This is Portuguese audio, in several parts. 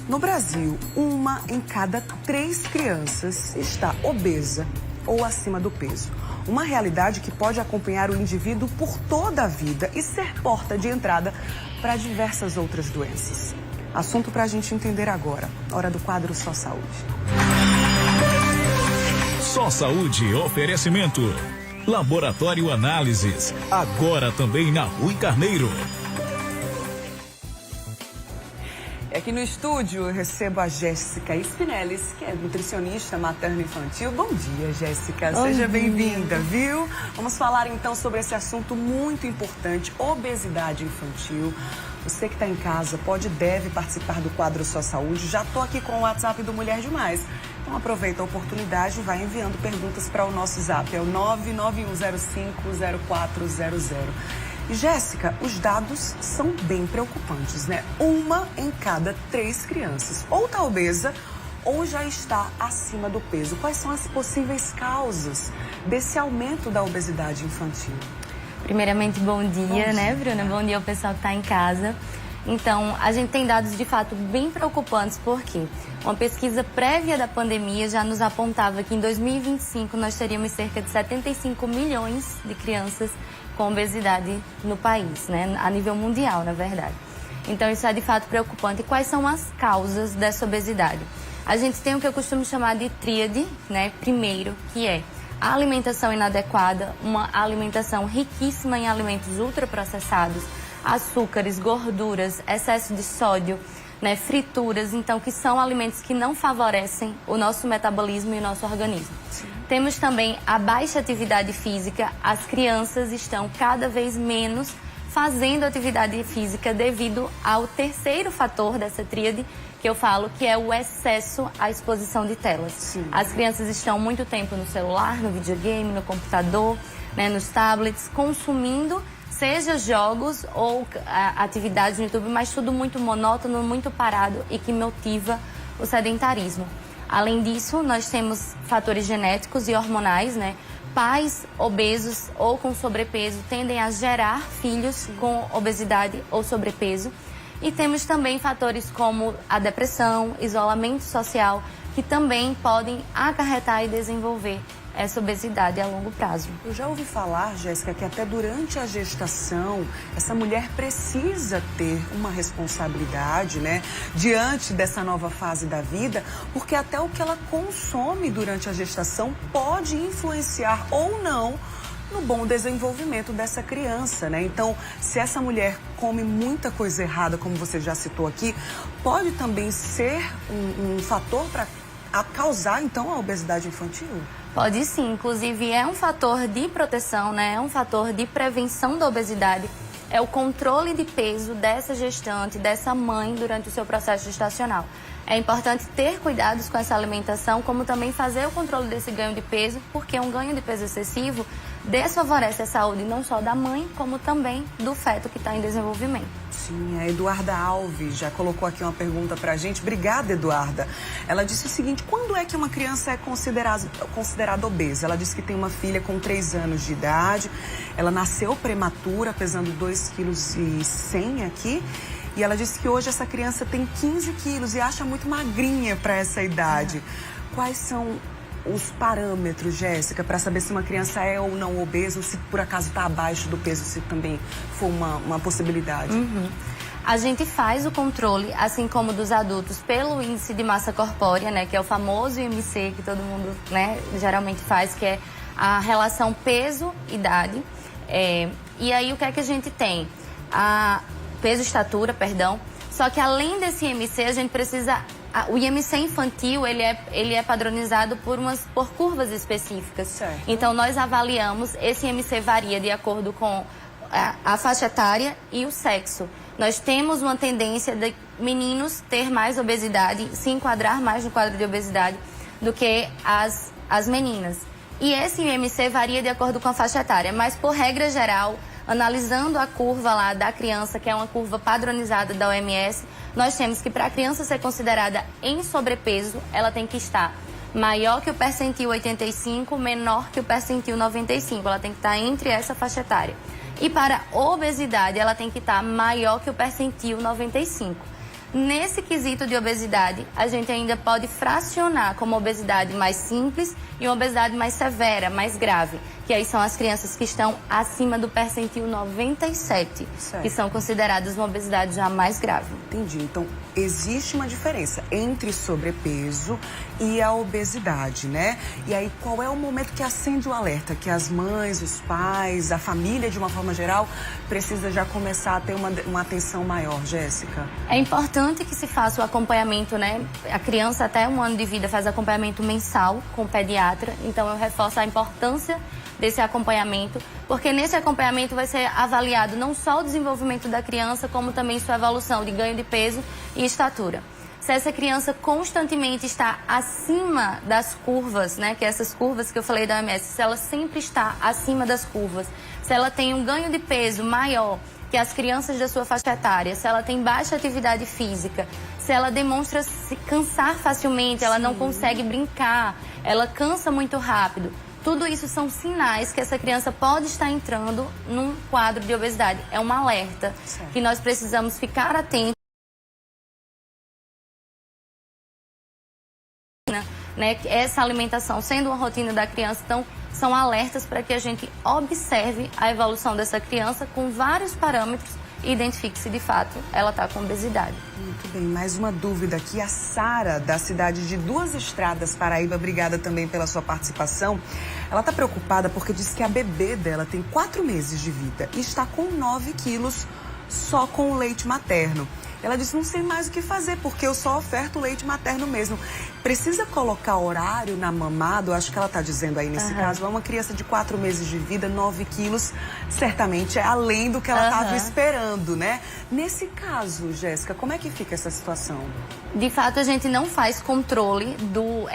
No Brasil, 1 em cada 3 crianças está obesa ou acima do peso. Uma realidade que pode acompanhar o indivíduo por toda a vida e ser porta de entrada para diversas outras doenças. Assunto para a gente entender agora. Hora do quadro Só Saúde. Só Saúde, oferecimento. Laboratório Análises, agora também na Rui Carneiro. Aqui no estúdio eu recebo a Jéssica Spinelli, que é nutricionista materno-infantil. Bom dia, Jéssica. Seja bem-vinda, viu? Vamos falar então sobre esse assunto muito importante, obesidade infantil. Você que está em casa pode e deve participar do quadro Só Saúde. Já estou aqui com o WhatsApp do Mulher Demais. Então aproveita a oportunidade e vai enviando perguntas para o nosso zap. É o 991050400. E, Jéssica, os dados são bem preocupantes, né? 1 em cada 3 crianças ou está obesa ou já está acima do peso. Quais são as possíveis causas desse aumento da obesidade infantil? Primeiramente, bom dia, né, Bruna? Bom dia ao pessoal que está em casa. Então, a gente tem dados de fato bem preocupantes, porque uma pesquisa prévia da pandemia já nos apontava que em 2025 nós teríamos cerca de 75 milhões de crianças com obesidade no país, né? A nível mundial, na verdade. Então, isso é de fato preocupante. E quais são as causas dessa obesidade? A gente tem o que eu costumo chamar de tríade, né? Primeiro, que é a alimentação inadequada, uma alimentação riquíssima em alimentos ultraprocessados, açúcares, gorduras, excesso de sódio, né? Frituras, então, que são alimentos que não favorecem o nosso metabolismo e o nosso organismo. Sim. Temos também a baixa atividade física. As crianças estão cada vez menos fazendo atividade física devido ao terceiro fator dessa tríade, que eu falo, que é o excesso à exposição de telas. Sim. As crianças estão muito tempo no celular, no videogame, no computador, né, nos tablets, consumindo, seja jogos ou atividades no YouTube, mas tudo muito monótono, muito parado e que motiva o sedentarismo. Além disso, nós temos fatores genéticos e hormonais, né? Pais obesos ou com sobrepeso tendem a gerar filhos com obesidade ou sobrepeso. E temos também fatores como a depressão, isolamento social, que também podem acarretar e desenvolver essa obesidade a longo prazo. Eu já ouvi falar, Jéssica, que até durante a gestação, essa mulher precisa ter uma responsabilidade, né, diante dessa nova fase da vida, porque até o que ela consome durante a gestação pode influenciar ou não no bom desenvolvimento dessa criança, né? Então, se essa mulher come muita coisa errada, como você já citou aqui, pode também ser um fator para causar, então, a obesidade infantil? Pode sim, inclusive é um fator de proteção, né? É um fator de prevenção da obesidade. É o controle de peso dessa gestante, dessa mãe durante o seu processo gestacional. É importante ter cuidados com essa alimentação, como também fazer o controle desse ganho de peso, porque um ganho de peso excessivo desfavorece a saúde não só da mãe, como também do feto que está em desenvolvimento. Sim, a Eduarda Alves já colocou aqui uma pergunta pra gente. Obrigada, Eduarda. Ela disse o seguinte: quando é que uma criança é considerada obesa? Ela disse que tem uma filha com 3 anos de idade. Ela nasceu prematura, pesando 2,1 kg aqui. E ela disse que hoje essa criança tem 15 quilos e acha muito magrinha para essa idade. Quais são os parâmetros, Jéssica, para saber se uma criança é ou não obesa, ou se por acaso está abaixo do peso, se também for uma possibilidade? A gente faz o controle, assim como dos adultos, pelo índice de massa corpórea, né, que é o famoso IMC, que todo mundo, né, geralmente faz, que é a relação peso-idade. E aí, o que é que a gente tem? Peso-estatura, perdão. Só que além desse IMC, a gente precisa... O IMC infantil, ele é padronizado por curvas específicas. Certo. Então, nós avaliamos, esse IMC varia de acordo com a faixa etária e o sexo. Nós temos uma tendência de meninos ter mais obesidade, se enquadrar mais no quadro de obesidade do que as meninas. E esse IMC varia de acordo com a faixa etária, mas por regra geral, analisando a curva lá da criança, que é uma curva padronizada da OMS, nós temos que para a criança ser considerada em sobrepeso, ela tem que estar maior que o percentil 85, menor que o percentil 95. Ela tem que estar entre essa faixa etária. E para obesidade, ela tem que estar maior que o percentil 95. Nesse quesito de obesidade, a gente ainda pode fracionar como obesidade mais simples e uma obesidade mais severa, mais grave, que aí são as crianças que estão acima do percentil 97, certo, que são consideradas uma obesidade já mais grave. Entendi. Então, existe uma diferença entre sobrepeso e a obesidade, né? E aí, qual é o momento que acende o alerta? Que as mães, os pais, a família, de uma forma geral, precisa já começar a ter uma atenção maior, Jéssica? É importante que se faça o acompanhamento, né? A criança até 1 ano de vida faz acompanhamento mensal com o pediatra, então eu reforço a importância desse acompanhamento, porque nesse acompanhamento vai ser avaliado não só o desenvolvimento da criança, como também sua evolução de ganho de peso e estatura. Se essa criança constantemente está acima das curvas, né, que essas curvas que eu falei da OMS, se ela sempre está acima das curvas, se ela tem um ganho de peso maior que as crianças da sua faixa etária, se ela tem baixa atividade física, se ela demonstra se cansar facilmente, ela não consegue brincar, ela cansa muito rápido, tudo isso são sinais que essa criança pode estar entrando num quadro de obesidade. É um alerta que nós precisamos ficar atentos, né? Essa alimentação sendo uma rotina da criança, então são alertas para que a gente observe a evolução dessa criança com vários parâmetros e identifique se de fato ela está com obesidade. Muito bem, mais uma dúvida aqui. A Sara, da cidade de Duas Estradas, Paraíba, obrigada também pela sua participação. Ela está preocupada porque diz que a bebê dela tem 4 meses de vida e está com 9 quilos só com o leite materno. Ela disse, não sei mais o que fazer, porque eu só oferto leite materno mesmo. Precisa colocar horário na mamada? Eu acho que ela está dizendo aí nesse caso. É uma criança de 4 meses de vida, 9 quilos, certamente é além do que ela estava esperando, né? Nesse caso, Jéssica, como é que fica essa situação? De fato, a gente não faz controle do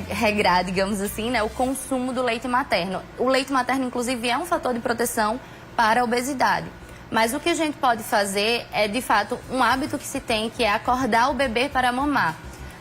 regrar, digamos assim, né, o consumo do leite materno. O leite materno, inclusive, é um fator de proteção para a obesidade. Mas o que a gente pode fazer é, de fato, um hábito que se tem, que é acordar o bebê para mamar.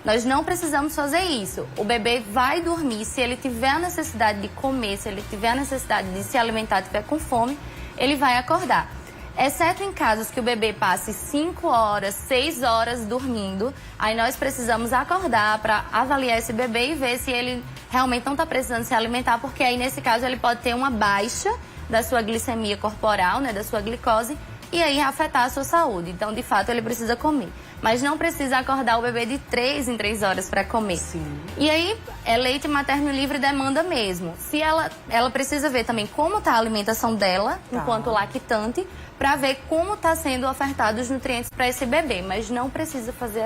Nós não precisamos fazer isso. O bebê vai dormir, se ele tiver a necessidade de comer, se ele tiver a necessidade de se alimentar, tiver com fome, ele vai acordar. Exceto em casos que o bebê passe 5 horas, 6 horas dormindo, aí nós precisamos acordar para avaliar esse bebê e ver se ele realmente não está precisando se alimentar, porque aí, nesse caso, ele pode ter uma baixa da sua glicemia corporal, né, da sua glicose, e aí afetar a sua saúde. Então, de fato, ele precisa comer. Mas não precisa acordar o bebê de 3 em 3 horas para comer. Sim. E aí, é leite materno livre demanda mesmo. Se ela precisa ver também como está a alimentação dela, enquanto lactante, para ver como está sendo ofertados os nutrientes para esse bebê. Mas não precisa fazer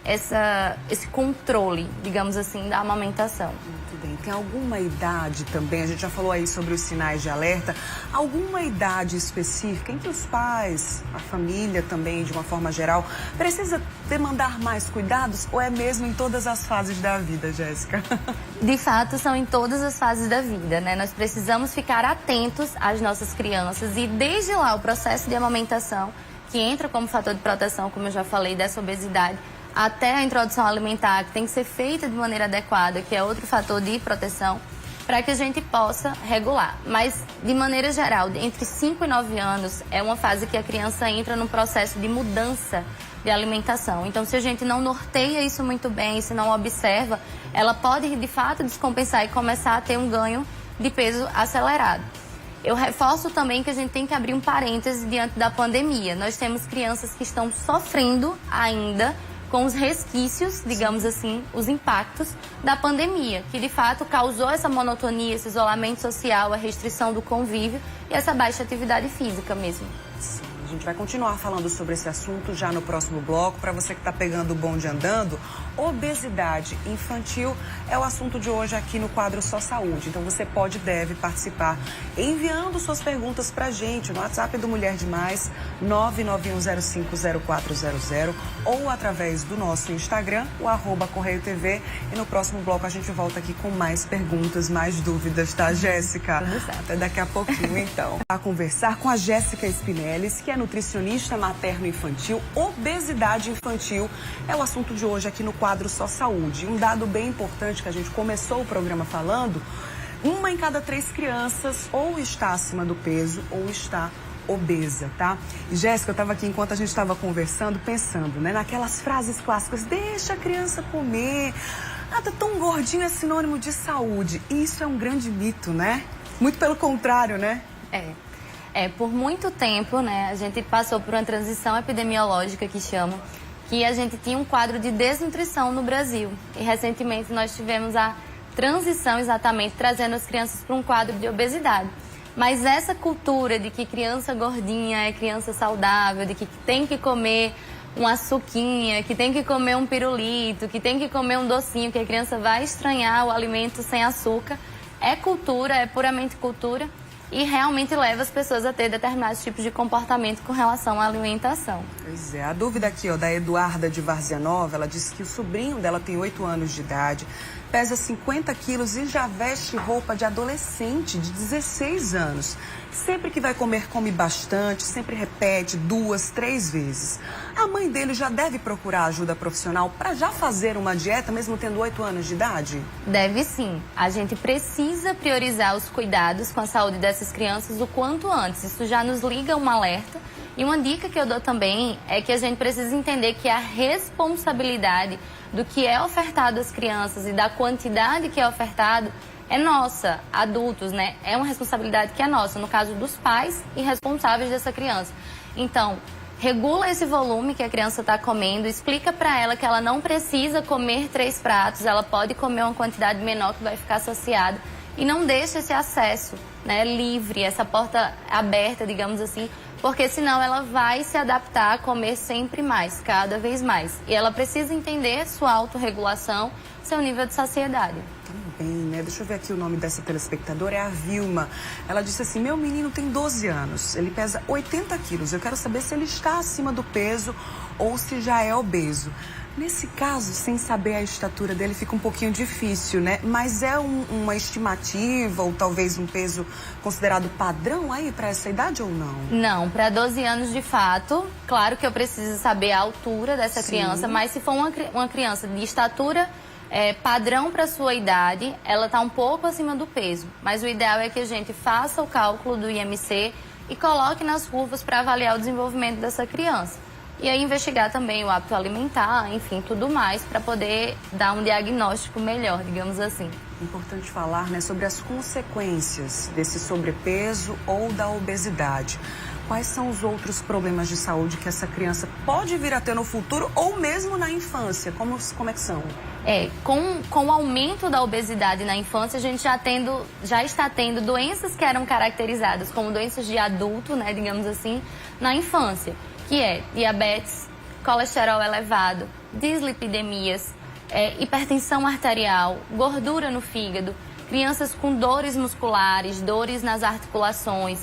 esse controle, digamos assim, da amamentação. Muito bem. Tem alguma idade também, a gente já falou aí sobre os sinais de alerta, alguma idade específica em que os pais, a família também, de uma forma geral, precisa demandar mais cuidados ou é mesmo em todas as fases da vida, Jéssica? De fato, são em todas as fases da vida, né? Nós precisamos ficar atentos às nossas crianças e desde lá o processo de amamentação, que entra como fator de proteção, como eu já falei, dessa obesidade, até a introdução alimentar, que tem que ser feita de maneira adequada, que é outro fator de proteção, para que a gente possa regular. Mas, de maneira geral, entre 5 e 9 anos é uma fase que a criança entra num processo de mudança de alimentação. Então, se a gente não norteia isso muito bem, se não observa, ela pode, de fato, descompensar e começar a ter um ganho de peso acelerado. Eu reforço também que a gente tem que abrir um parêntese diante da pandemia. Nós temos crianças que estão sofrendo ainda com os resquícios, digamos assim, os impactos da pandemia, que de fato causou essa monotonia, esse isolamento social, a restrição do convívio e essa baixa atividade física mesmo. Sim, a gente vai continuar falando sobre esse assunto já no próximo bloco. Para você que está pegando o bonde andando, obesidade infantil é o assunto de hoje aqui no quadro Só Saúde. Então você pode e deve participar enviando suas perguntas para a gente no WhatsApp do Mulher Demais, 991050400, ou através do nosso Instagram, o @CorreioTV. E no próximo bloco a gente volta aqui com mais perguntas, mais dúvidas, tá, Jéssica? Até daqui a pouquinho, então. A conversar com a Jéssica Spinelli, que é nutricionista materno-infantil. Obesidade infantil é o assunto de hoje aqui no quadro Só Saúde. Um dado bem importante que a gente começou o programa falando: 1 em cada 3 crianças ou está acima do peso ou está obesa, tá? E Jéssica, eu estava aqui enquanto a gente estava conversando, pensando, né, naquelas frases clássicas, deixa a criança comer, tá tão gordinho é sinônimo de saúde. E isso é um grande mito, né? Muito pelo contrário, né? Por muito tempo, né, a gente passou por uma transição epidemiológica que chamam, que a gente tinha um quadro de desnutrição no Brasil. E recentemente nós tivemos a transição exatamente trazendo as crianças para um quadro de obesidade. Mas essa cultura de que criança gordinha é criança saudável, de que tem que comer uma suquinha, que tem que comer um pirulito, que tem que comer um docinho, que a criança vai estranhar o alimento sem açúcar, é cultura, é puramente cultura e realmente leva as pessoas a ter determinados tipos de comportamento com relação à alimentação. Pois é, a dúvida aqui, ó, da Eduarda de Várzea Nova, ela disse que o sobrinho dela tem 8 anos de idade, pesa 50 quilos e já veste roupa de adolescente de 16 anos. Sempre que vai comer, come bastante, sempre repete 2, 3 vezes. A mãe dele já deve procurar ajuda profissional para já fazer uma dieta, mesmo tendo 8 anos de idade? Deve sim. A gente precisa priorizar os cuidados com a saúde dessas crianças o quanto antes. Isso já nos liga um alerta. E uma dica que eu dou também é que a gente precisa entender que a responsabilidade do que é ofertado às crianças e da quantidade que é ofertado é nossa, adultos, né? É uma responsabilidade que é nossa, no caso dos pais e responsáveis dessa criança. Então, regula esse volume que a criança está comendo, explica para ela que ela não precisa comer 3 pratos, ela pode comer uma quantidade menor que vai ficar saciada e não deixa esse acesso, né, livre, essa porta aberta, digamos assim, porque senão ela vai se adaptar a comer sempre mais, cada vez mais. E ela precisa entender sua autorregulação, seu nível de saciedade. Também, né? Deixa eu ver aqui o nome dessa telespectadora, é a Vilma. Ela disse assim, meu menino tem 12 anos, ele pesa 80 quilos. Eu quero saber se ele está acima do peso ou se já é obeso. Nesse caso, sem saber a estatura dele, fica um pouquinho difícil, né? Mas é uma estimativa ou talvez um peso considerado padrão aí para essa idade ou não? Não, para 12 anos de fato, claro que eu preciso saber a altura dessa criança, mas se for uma criança de estatura padrão para sua idade, ela está um pouco acima do peso. Mas o ideal é que a gente faça o cálculo do IMC e coloque nas curvas para avaliar o desenvolvimento dessa criança. E aí investigar também o hábito alimentar, enfim, tudo mais, para poder dar um diagnóstico melhor, digamos assim. Importante falar, né, sobre as consequências desse sobrepeso ou da obesidade. Quais são os outros problemas de saúde que essa criança pode vir a ter no futuro ou mesmo na infância? Como é que são? Com o aumento da obesidade na infância, a gente já está tendo doenças que eram caracterizadas como doenças de adulto, né, digamos assim, na infância. Que é diabetes, colesterol elevado, dislipidemias, hipertensão arterial, gordura no fígado, crianças com dores musculares, dores nas articulações,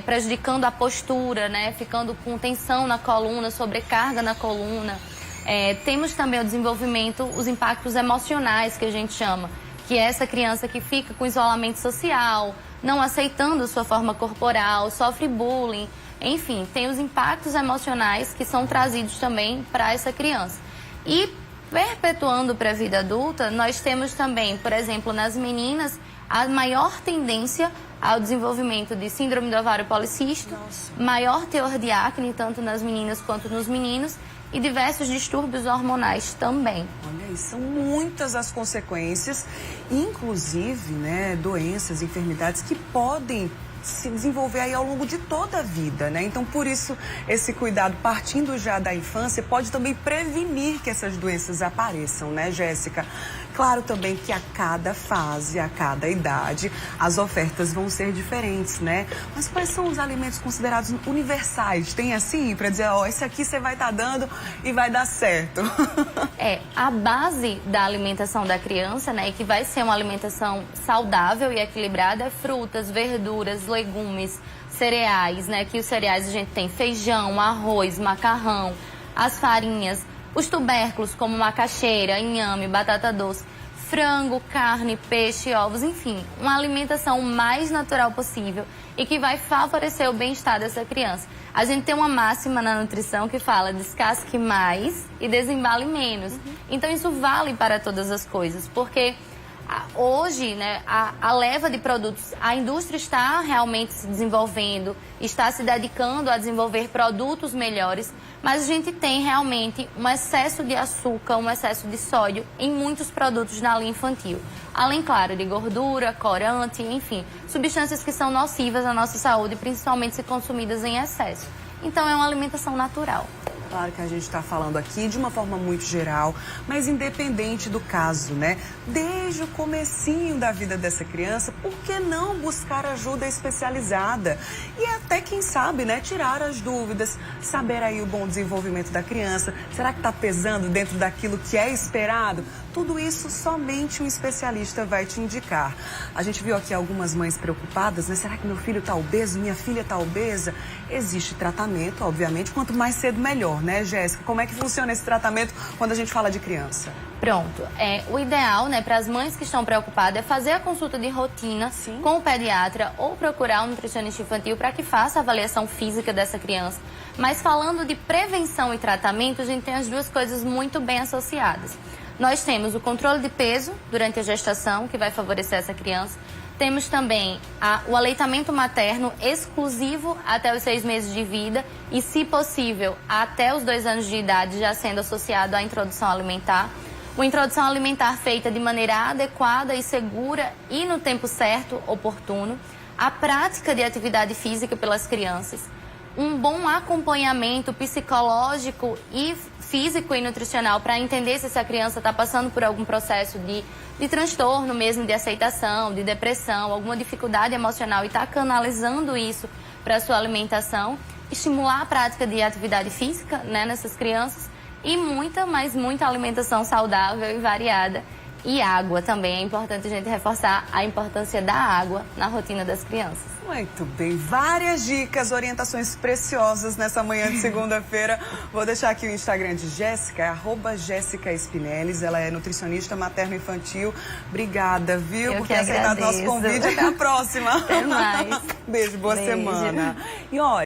prejudicando a postura, né, ficando com tensão na coluna, sobrecarga na coluna. Temos também o desenvolvimento, os impactos emocionais que a gente chama, que é essa criança que fica com isolamento social, não aceitando sua forma corporal, sofre bullying. Enfim, tem os impactos emocionais que são trazidos também para essa criança. E perpetuando para a vida adulta, nós temos também, por exemplo, nas meninas, a maior tendência ao desenvolvimento de síndrome do ovário policístico, maior teor de acne, tanto nas meninas quanto nos meninos, e diversos distúrbios hormonais também. Olha aí, são muitas as consequências, inclusive, né, doenças, enfermidades que podem se desenvolver aí ao longo de toda a vida, né? Então, por isso, esse cuidado partindo já da infância pode também prevenir que essas doenças apareçam, né, Jéssica? Claro também que a cada fase, a cada idade, as ofertas vão ser diferentes, né? Mas quais são os alimentos considerados universais? Tem assim, para dizer, ó, esse aqui você vai estar dando e vai dar certo. A base da alimentação da criança, né, que vai ser uma alimentação saudável e equilibrada, é frutas, verduras, legumes, cereais, né? Que os cereais a gente tem feijão, arroz, macarrão, as farinhas, os tubérculos como macaxeira, inhame, batata doce, frango, carne, peixe, ovos, enfim, uma alimentação mais natural possível e que vai favorecer o bem-estar dessa criança. A gente tem uma máxima na nutrição que fala descasque mais e desembale menos. Então isso vale para todas as coisas, porque Hoje, né, a leva de produtos, a indústria está realmente se desenvolvendo, está se dedicando a desenvolver produtos melhores, mas a gente tem realmente um excesso de açúcar, um excesso de sódio em muitos produtos na linha infantil. Além, claro, de gordura, corante, enfim, substâncias que são nocivas à nossa saúde, principalmente se consumidas em excesso. Então, é uma alimentação natural. Claro que a gente está falando aqui de uma forma muito geral, mas independente do caso, né? Desde o comecinho da vida dessa criança, por que não buscar ajuda especializada? E até, quem sabe, né? Tirar as dúvidas, saber aí o bom desenvolvimento da criança. Será que está pesando dentro daquilo que é esperado? Tudo isso somente um especialista vai te indicar. A gente viu aqui algumas mães preocupadas, né? Será que meu filho está obeso? Minha filha está obesa? Existe tratamento, obviamente, quanto mais cedo melhor, né, Jéssica? Como é que funciona esse tratamento quando a gente fala de criança? Pronto. O ideal, né, para as mães que estão preocupadas é fazer a consulta de rotina com o pediatra ou procurar um nutricionista infantil para que faça a avaliação física dessa criança. Mas falando de prevenção e tratamento, a gente tem as duas coisas muito bem associadas. Nós temos o controle de peso durante a gestação, que vai favorecer essa criança. Temos também o aleitamento materno exclusivo até os 6 meses de vida e, se possível, até os 2 anos de idade, já sendo associado à introdução alimentar. Uma introdução alimentar feita de maneira adequada e segura e no tempo certo, oportuno. A prática de atividade física pelas crianças. Um bom acompanhamento psicológico e físico e nutricional para entender se essa criança está passando por algum processo de transtorno mesmo, de aceitação, de depressão, alguma dificuldade emocional e está canalizando isso para a sua alimentação. Estimular a prática de atividade física, né, nessas crianças e muita, mas muita alimentação saudável e variada. E água também, é importante a gente reforçar a importância da água na rotina das crianças. Muito bem, várias dicas, orientações preciosas nessa manhã de segunda-feira. Vou deixar aqui o Instagram de Jéssica, @JéssicaSpinellis. Ela é nutricionista materno-infantil. Obrigada, viu, por ter aceitado nosso convite. Até a próxima. Até mais. Beijo, boa semana. E olha...